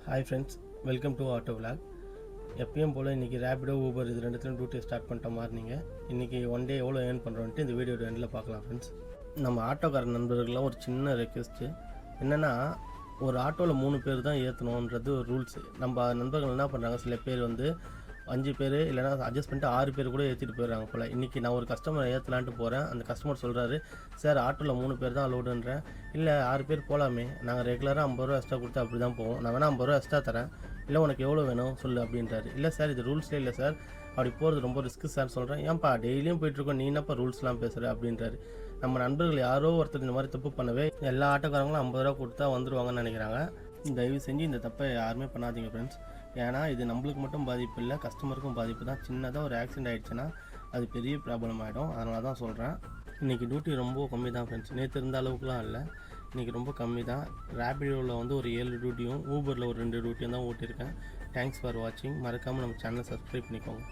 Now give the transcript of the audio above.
Hi friends, welcome to auto vlog. எப்பயும் போல் இன்றைக்கி Rapido Uber இது ரெண்டுத்துலையும் டியூட்டி ஸ்டார்ட் பண்ணிட்ட மாதிரி நீங்கள் இன்றைக்கி ஒன் டே எவ்வளோ ஏர்ன் பண்ணுறோன்ட்டு இந்த வீடியோ எண்டில் பார்க்கலாம் ஃப்ரெண்ட்ஸ். நம்ம ஆட்டோக்கார நண்பர்கள்லாம் ஒரு சின்ன ரெக்வெஸ்ட்டு என்னென்னா, ஒரு ஆட்டோவில் 3 பேர் தான் ஏற்றணுன்றது ஒரு ரூல்ஸு. நம்ம நண்பர்கள் என்ன பண்ணுறாங்க, சில பேர் வந்து 5 பேர் இல்லைனா அட்ஜஸ்ட் பண்ணிட்டு 6 பேர் கூட ஏற்றிட்டு போயிடுறாங்க போல். இன்றைக்கி நான் ஒரு கஸ்டமரை ஏற்றலான்ட்டு போகிறேன். அந்த கஸ்டமர் சொல்கிறாரு, சார் ஆட்டோவில் 3 பேர் தான் அலோடுன்றேன். இல்லை 6 பேர் போகலாமே, நாங்கள் ரெகுலராக 50 ரூபா எக்ஸ்ட்ரா கொடுத்து அப்படி தான் போவோம். நான் வேணால் 50 ரூபா எக்ஸ்ட்ரா தரேன், இல்லை உனக்கு எவ்வளோ வேணும் சொல்லு அப்படின்றாரு. இல்லை சார், இது ரூல்ஸே இல்லை சார், அப்படி போகிறது ரொம்ப ரிஸ்க்கு சார் சொல்கிறேன். ஏன்ப்பா டெய்லியும் போயிட்டுருக்கோம், நீ என்னப்பா ரூல்ஸ்லாம் பேசுகிற அப்படின்றாரு. நம்ம நண்பர்கள் யாரோ ஒருத்தர் இந்த மாதிரி தப்பு பண்ணவே எல்லா ஆட்டோக்காரங்களும் 50 ரூபா கொடுத்தா வந்துடுவாங்கன்னு நினைக்கிறாங்க. தயவு செஞ்சு இந்த தப்பை யாருமே பண்ணாதீங்க ஃப்ரெண்ட்ஸ். ஏன்னா இது நம்மளுக்கு மட்டும் பாதிப்பு இல்லை, கஸ்டமருக்கும் பாதிப்பு தான். சின்னதாக ஒரு ஆக்சிடென்ட் ஆகிடுச்சுன்னா அது பெரிய ப்ராப்ளம் ஆகிடும். அதனால தான் சொல்கிறேன். இன்றைக்கி டியூட்டி ரொம்ப கம்மி தான் ஃப்ரெண்ட்ஸ். நேற்று இருந்த அளவுக்குலாம் இல்லை, இன்றைக்கி ரொம்ப கம்மி தான். ரேபிடோவில் வந்து ஒரு 7 டியூட்டியும், ஊபரில் ஒரு 2 டியூட்டியும் தான் ஓட்டியிருக்கேன். தேங்க்ஸ் ஃபார் வாட்சிங். மறக்காமல் நம்ம சேனலை சப்ஸ்கிரைப் பண்ணிக்கோங்க.